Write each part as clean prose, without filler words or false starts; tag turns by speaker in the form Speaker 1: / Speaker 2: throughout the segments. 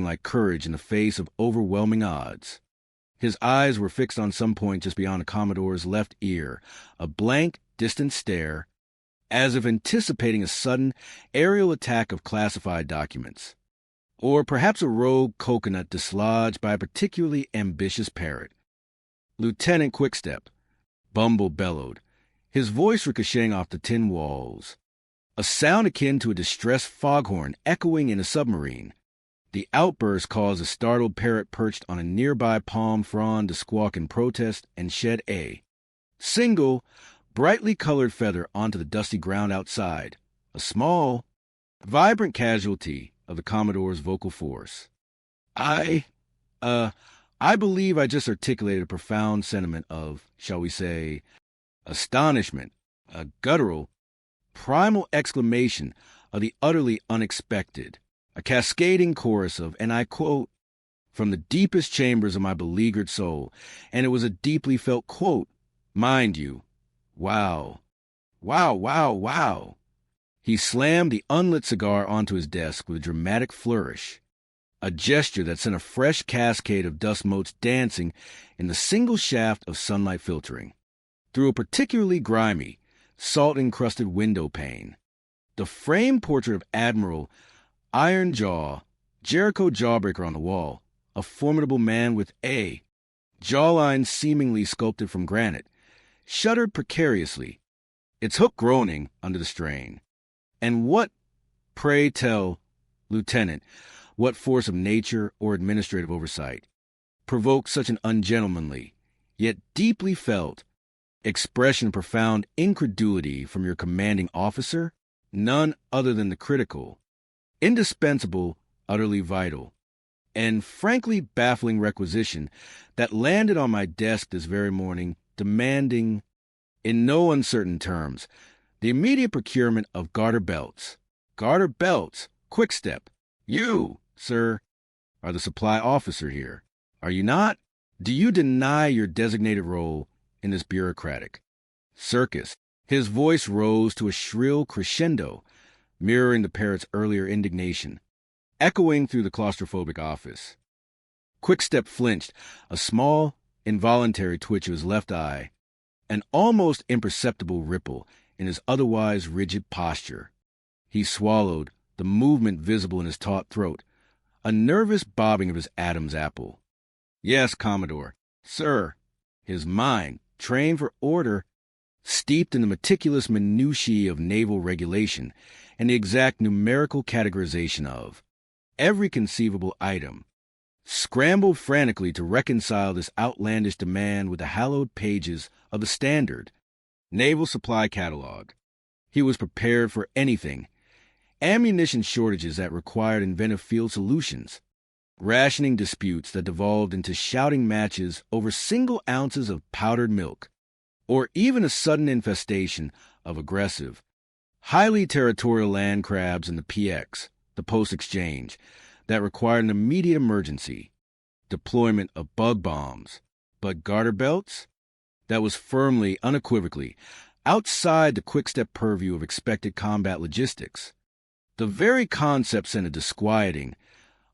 Speaker 1: like courage in the face of overwhelming odds. His eyes were fixed on some point just beyond the Commodore's left ear, a blank, distant stare, as if anticipating a sudden aerial attack of classified documents. Or perhaps a rogue coconut dislodged by a particularly ambitious parrot. "Lieutenant Quickstep," Bumble bellowed, his voice ricocheting off the tin walls. A sound akin to a distressed foghorn echoing in a submarine. The outburst caused a startled parrot perched on a nearby palm frond to squawk in protest and shed a single, brightly colored feather onto the dusty ground outside, a small, vibrant casualty of the Commodore's vocal force. I believe I just articulated a profound sentiment of, shall we say, astonishment, a guttural, primal exclamation of the utterly unexpected, a cascading chorus of, and I quote, from the deepest chambers of my beleaguered soul, and it was a deeply felt quote, mind you. Wow. Wow, wow, wow. He slammed the unlit cigar onto his desk with a dramatic flourish, a gesture that sent a fresh cascade of dust motes dancing in the single shaft of sunlight filtering through a particularly grimy, salt-encrusted window pane. The framed portrait of Admiral Iron Jaw, Jericho Jawbreaker on the wall, a formidable man with a jawline seemingly sculpted from granite, shuddered precariously, its hook groaning under the strain. And what, pray tell, Lieutenant, what force of nature or administrative oversight provoked such an ungentlemanly, yet deeply felt, expression of profound incredulity from your commanding officer? None other than the critical, indispensable, utterly vital, and frankly baffling requisition that landed on my desk this very morning, demanding, in no uncertain terms, the immediate procurement of garter belts. Garter belts, Quickstep. You, sir, are the supply officer here. Are you not? Do you deny your designated role in this bureaucratic circus? His voice rose to a shrill crescendo, mirroring the parrot's earlier indignation, echoing through the claustrophobic office. Quickstep flinched, a small, involuntary twitch of his left eye, an almost imperceptible ripple in his otherwise rigid posture. He swallowed, the movement visible in his taut throat, a nervous bobbing of his Adam's apple. Yes, Commodore. Sir. His mind, trained for order, steeped in the meticulous minutiae of naval regulation and the exact numerical categorization of every conceivable item, scrambled frantically to reconcile this outlandish demand with the hallowed pages of the standard Naval Supply Catalog. He was prepared for anything. Ammunition shortages that required inventive field solutions, rationing disputes that devolved into shouting matches over single ounces of powdered milk, or even a sudden infestation of aggressive, highly territorial land crabs in the PX, the Post Exchange, that required an immediate emergency deployment of bug bombs. But garter belts? That was firmly, unequivocally, outside the Quickstep purview of expected combat logistics. The very concept sent a disquieting,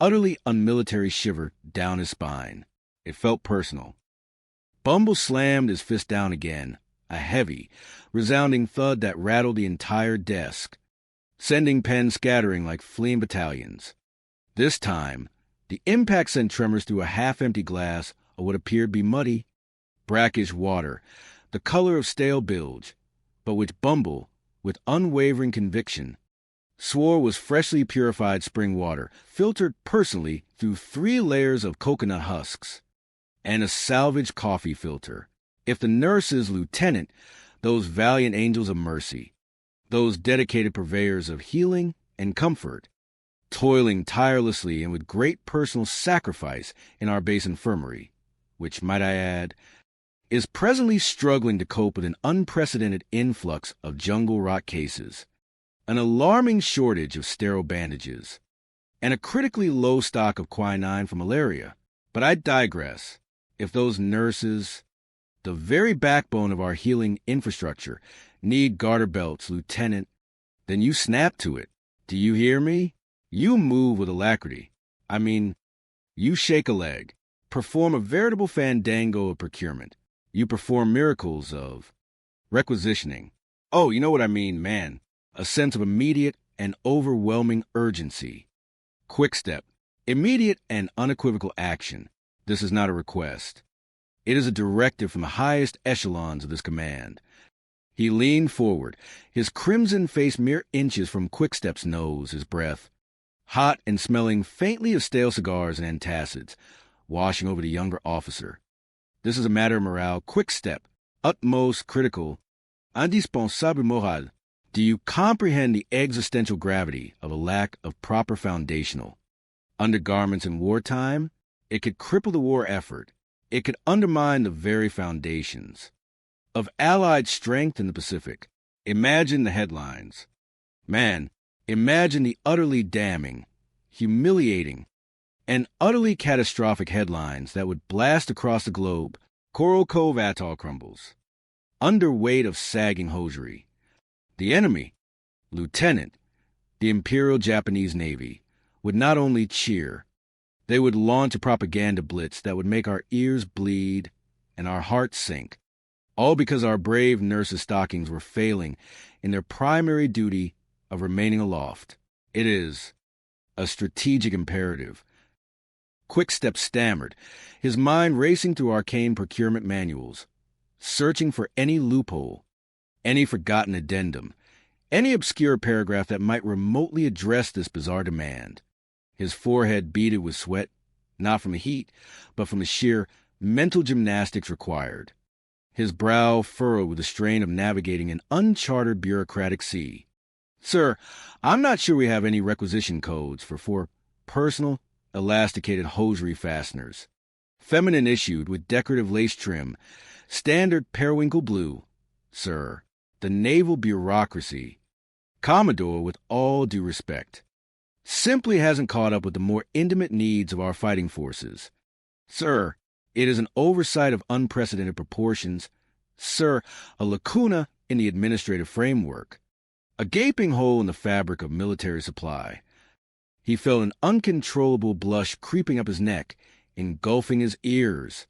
Speaker 1: utterly unmilitary shiver down his spine. It felt personal. Bumble slammed his fist down again, a heavy, resounding thud that rattled the entire desk, sending pens scattering like fleeing battalions. This time, the impact sent tremors through a half-empty glass of what appeared to be muddy, brackish water, the color of stale bilge, but which Bumble, with unwavering conviction, swore was freshly purified spring water, filtered personally through 3 layers of coconut husks, and a salvaged coffee filter. If the nurses, Lieutenant, those valiant angels of mercy, those dedicated purveyors of healing and comfort, toiling tirelessly and with great personal sacrifice in our base infirmary, which, might I add, is presently struggling to cope with an unprecedented influx of jungle rot cases, an alarming shortage of sterile bandages, and a critically low stock of quinine for malaria. But I digress. If those nurses, the very backbone of our healing infrastructure, need garter belts, Lieutenant, then you snap to it. Do you hear me? You move with alacrity. I mean, you shake a leg, perform a veritable fandango of procurement. You perform miracles of requisitioning. Oh, you know what I mean, man. A sense of immediate and overwhelming urgency. Quick step. Immediate and unequivocal action. This is not a request. It is a directive from the highest echelons of this command. He leaned forward, his crimson face mere inches from Quickstep's nose, his breath, hot and smelling faintly of stale cigars and antacids, washing over the younger officer. This is a matter of morale. Quickstep, utmost critical, indispensable moral. Do you comprehend the existential gravity of a lack of proper foundational undergarments in wartime? It could cripple the war effort. It could undermine the very foundations of Allied strength in the Pacific. Imagine the headlines. Man, imagine the utterly damning, humiliating, and utterly catastrophic headlines that would blast across the globe. Coral Cove Atoll crumbles. Under weight of sagging hosiery. The enemy, Lieutenant, the Imperial Japanese Navy, would not only cheer, they would launch a propaganda blitz that would make our ears bleed and our hearts sink, all because our brave nurses' stockings were failing in their primary duty of remaining aloft. It is a strategic imperative. Quickstep stammered, his mind racing through arcane procurement manuals, searching for any loophole, any forgotten addendum, any obscure paragraph that might remotely address this bizarre demand. His forehead beaded with sweat, not from the heat, but from the sheer mental gymnastics required. His brow furrowed with the strain of navigating an uncharted bureaucratic sea. Sir, I'm not sure we have any requisition codes for personal, elasticated hosiery fasteners. Feminine issued with decorative lace trim, standard periwinkle blue. Sir, the naval bureaucracy, Commodore, with all due respect, simply hasn't caught up with the more intimate needs of our fighting forces. Sir, it is an oversight of unprecedented proportions. Sir, a lacuna in the administrative framework, a gaping hole in the fabric of military supply. He felt an uncontrollable blush creeping up his neck, engulfing his ears,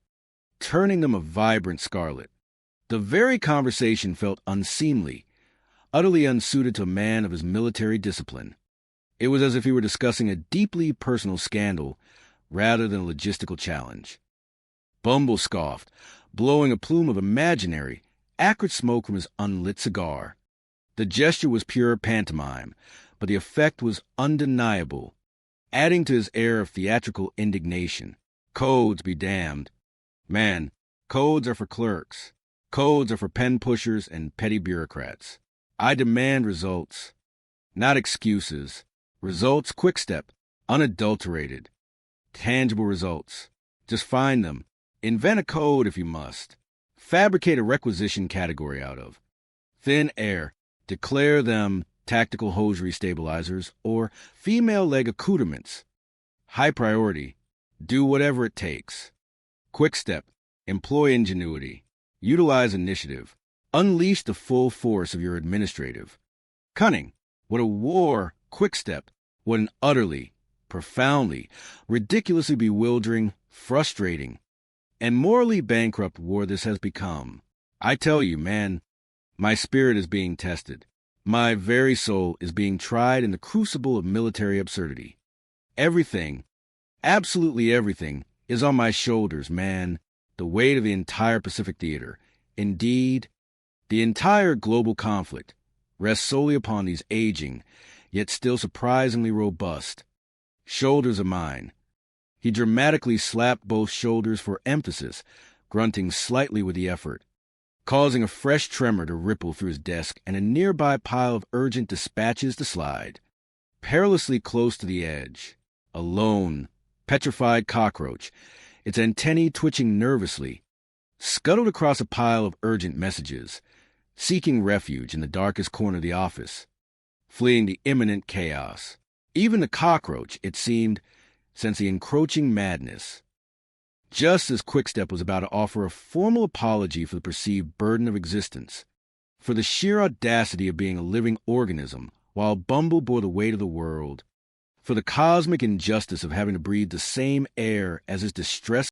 Speaker 1: turning them a vibrant scarlet. The very conversation felt unseemly, utterly unsuited to a man of his military discipline. It was as if he were discussing a deeply personal scandal rather than a logistical challenge. Bumble scoffed, blowing a plume of imaginary, acrid smoke from his unlit cigar. The gesture was pure pantomime, but the effect was undeniable, adding to his air of theatrical indignation. Codes be damned. Man, codes are for clerks. Codes are for pen pushers and petty bureaucrats. I demand results, not excuses. Results, Quickstep, unadulterated, tangible results. Just find them. Invent a code if you must. Fabricate a requisition category out of thin air. Declare them tactical hosiery stabilizers or female leg accoutrements. High priority. Do whatever it takes. Quickstep. Employ ingenuity. Utilize initiative. Unleash the full force of your administrative cunning. What a war, Quickstep. What an utterly, profoundly, ridiculously bewildering, frustrating, and morally bankrupt war this has become. I tell you, man, my spirit is being tested. My very soul is being tried in the crucible of military absurdity. Everything, absolutely everything, is on my shoulders, man. The weight of the entire Pacific theater, indeed, the entire global conflict, rests solely upon these aging, yet still surprisingly robust shoulders of mine. He dramatically slapped both shoulders for emphasis, grunting slightly with the effort, causing a fresh tremor to ripple through his desk and a nearby pile of urgent dispatches to slide. Perilously close to the edge, a lone, petrified cockroach, its antennae twitching nervously, scuttled across a pile of urgent messages, seeking refuge in the darkest corner of the office, fleeing the imminent chaos. Even the cockroach, it seemed, sensed the encroaching madness. Just as Quickstep was about to offer a formal apology for the perceived burden of existence, for the sheer audacity of being a living organism, while Bumble bore the weight of the world, For the cosmic injustice of having to breathe the same air as his distressed